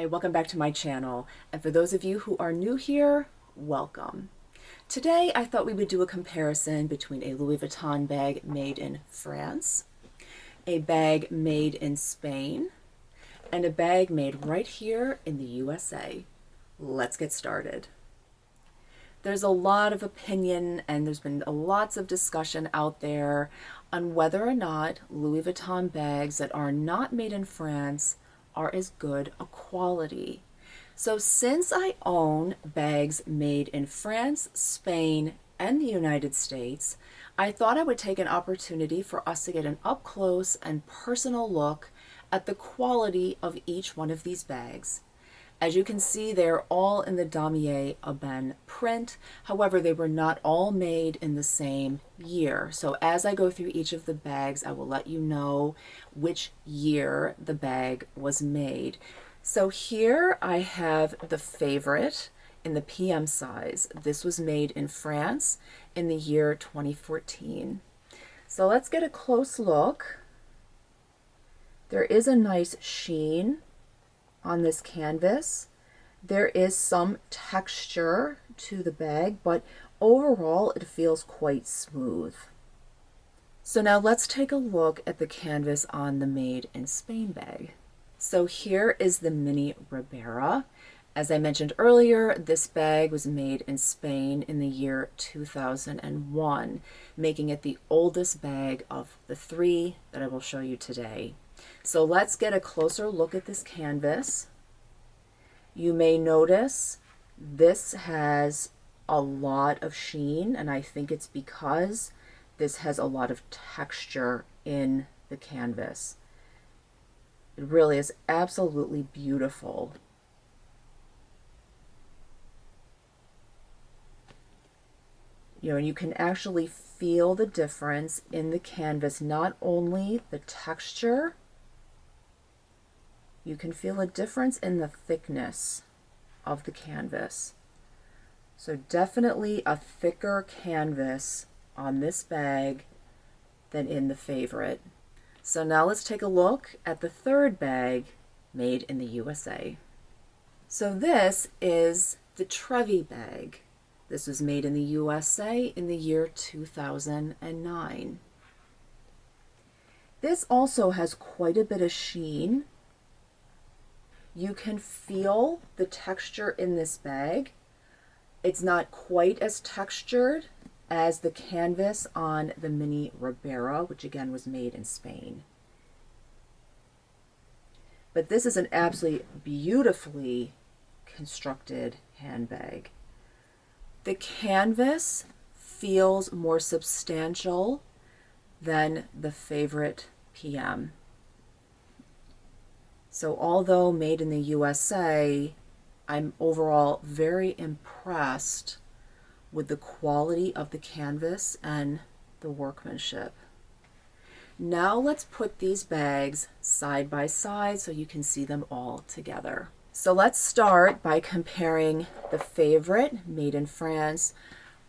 Hi, welcome back to my channel. And for those of you who are new here, welcome. Today, I thought we would do a comparison between a Louis Vuitton bag made in France, a bag made in Spain, and a bag made right here in the USA. Let's get started. There's a lot of opinion and there's been lots of discussion out there on whether or not Louis Vuitton bags that are not made in France are as good a quality. So since I own bags made in France, Spain, and the United States, I thought I would take an opportunity for us to get an up-close and personal look at the quality of each one of these bags. As you can see, they're all in the Damier Ebene print. However, they were not all made in the same year. So as I go through each of the bags, I will let you know which year the bag was made. So here I have the Favorite in the PM size. This was made in France in the year 2014. So let's get a close look. There is a nice sheen on this canvas. There is some texture to the bag, but overall it feels quite smooth. So now let's take a look at the canvas on the Made in Spain bag. So here is the Mini Ribera. As I mentioned earlier, this bag was made in Spain in the year 2001, making it the oldest bag of the three that I will show you today. So let's get a closer look at this canvas. You may notice this has a lot of sheen, and I think it's because this has a lot of texture in the canvas. It really is absolutely beautiful. And you can actually feel the difference in the canvas, not only the texture, you can feel a difference in the thickness of the canvas. So definitely a thicker canvas on this bag than in the Favorite. So now let's take a look at the third bag made in the USA. So this is the Trevi bag. This was made in the USA in the year 2009. This also has quite a bit of sheen. You can feel the texture in this bag. It's not quite as textured as the canvas on the Mini Ribera, which again was made in Spain. But this is an absolutely beautifully constructed handbag. The canvas feels more substantial than the Favorite PM. So although made in the USA, I'm overall very impressed with the quality of the canvas and the workmanship. Now let's put these bags side by side so you can see them all together. So let's start by comparing the Favorite made in France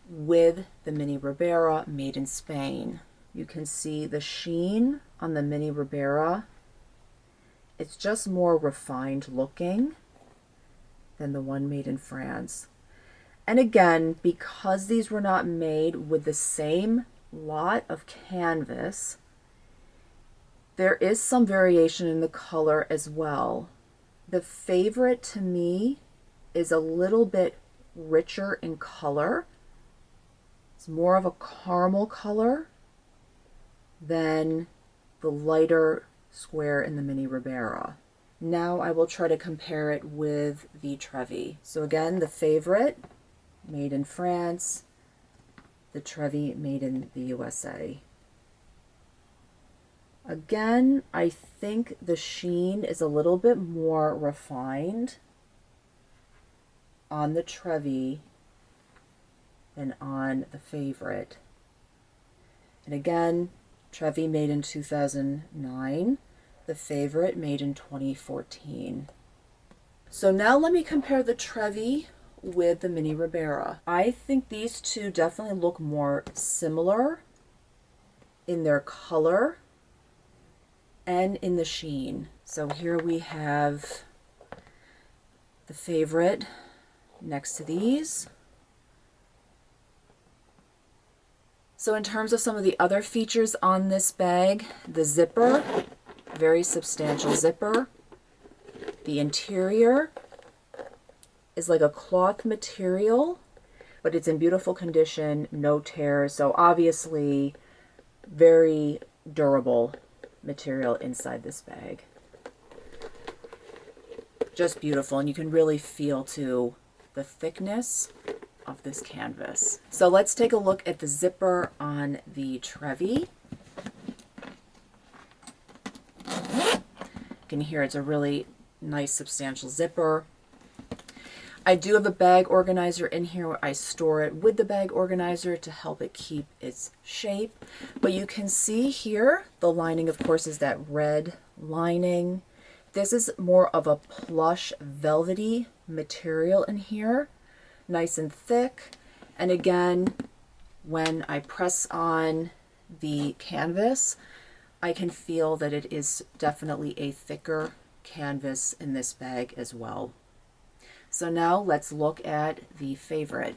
with the Mini Ribera made in Spain. You can see the sheen on the Mini Ribera. It's just more refined looking than the one made in France. And again, because these were not made with the same lot of canvas, there is some variation in the color as well. The Favorite to me is a little bit richer in color. It's more of a caramel color than the lighter square in the Mini Ribera. Now I will try to compare it with the Trevi. So again, the Favorite made in France, the Trevi made in the USA. Again, I think the sheen is a little bit more refined on the Trevi than on the Favorite. And again, Trevi made in 2009, the Favorite made in 2014. So now let me compare the Trevi with the Mini Ribera. I think these two definitely look more similar in their color and in the sheen. So here we have the favorite next to these. So in terms of some of the other features on this bag, the zipper, very substantial zipper. The interior is like a cloth material, but it's in beautiful condition, no tears. So obviously very durable material inside this bag. Just beautiful, and you can really feel too the thickness of this canvas. So let's take a look at the zipper on the Trevi. You can hear it's a really nice substantial zipper. I do have a bag organizer in here where I store it with the bag organizer to help it keep its shape. But you can see here the lining, of course, is that red lining. This is more of a plush velvety material in here, nice and thick. And again, when I press on the canvas, I can feel that it is definitely a thicker canvas in this bag as well. So now let's look at the favorite.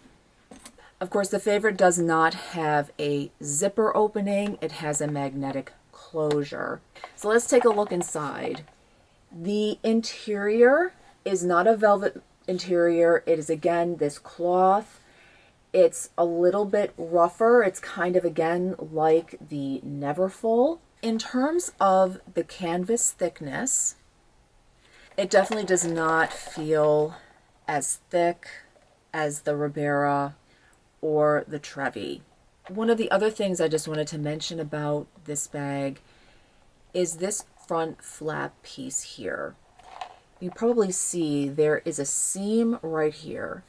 Of course, the favorite does not have a zipper opening. It has a magnetic closure. So let's take a look inside. The interior is not a velvet interior. It is, again, this cloth. It's a little bit rougher. It's kind of, again, like the Neverfull. In terms of the canvas thickness, it definitely does not feel as thick as the Ribera or the Trevi. One of the other things I just wanted to mention about this bag is this front flap piece here. You probably see there is a seam right here.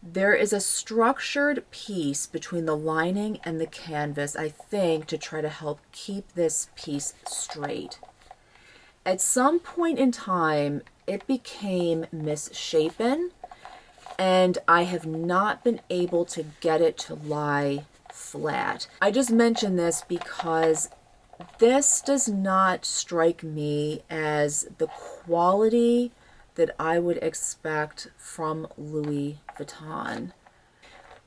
There is a structured piece between the lining and the canvas, I think, to try to help keep this piece straight. At some point in time, it became misshapen, and I have not been able to get it to lie flat. I just mention this because this does not strike me as the quality that I would expect from Louis Vuitton.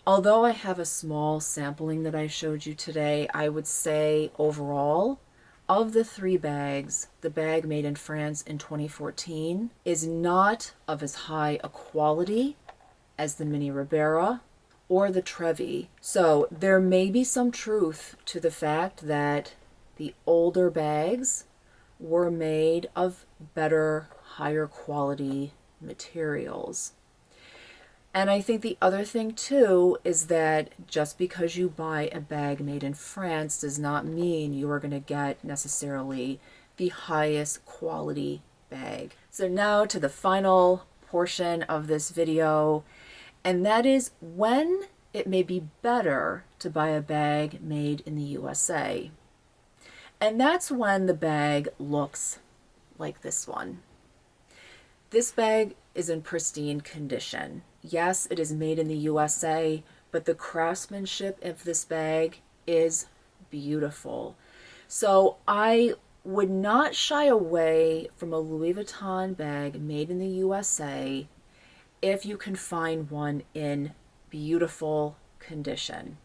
Although I have a small sampling that I showed you today, I would say overall, of the three bags, the bag made in France in 2014 is not of as high a quality as the Mini Ribera or the Trevi. So there may be some truth to the fact that the older bags were made of better, higher quality materials. And I think the other thing too is that just because you buy a bag made in France does not mean you are going to get necessarily the highest quality bag. So now to the final portion of this video, and that is when it may be better to buy a bag made in the USA. And that's when the bag looks like this one. This bag is in pristine condition. Yes, it is made in the USA, but the craftsmanship of this bag is beautiful. So I would not shy away from a Louis Vuitton bag made in the USA if you can find one in beautiful condition.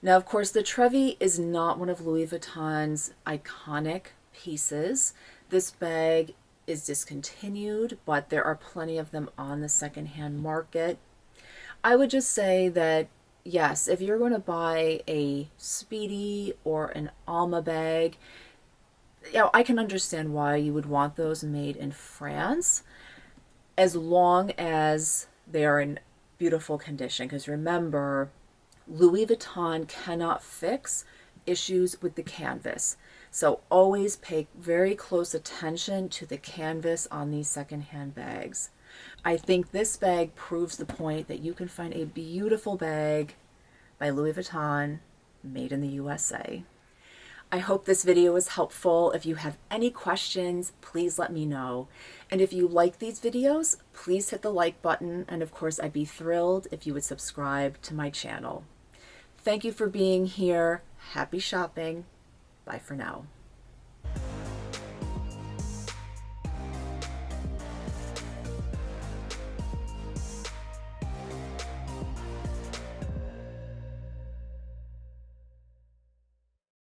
Now, of course, the Trevi is not one of Louis Vuitton's iconic pieces. This bag is discontinued, but there are plenty of them on the secondhand market. I would just say that, yes, if you're going to buy a Speedy or an Alma bag, I can understand why you would want those made in France, as long as they are in beautiful condition. Because remember, Louis Vuitton cannot fix issues with the canvas. So always pay very close attention to the canvas on these secondhand bags. I think this bag proves the point that you can find a beautiful bag by Louis Vuitton made in the USA. I hope this video was helpful. If you have any questions, please let me know. And if you like these videos, please hit the like button. And of course, I'd be thrilled if you would subscribe to my channel. Thank you for being here. Happy shopping. Bye for now.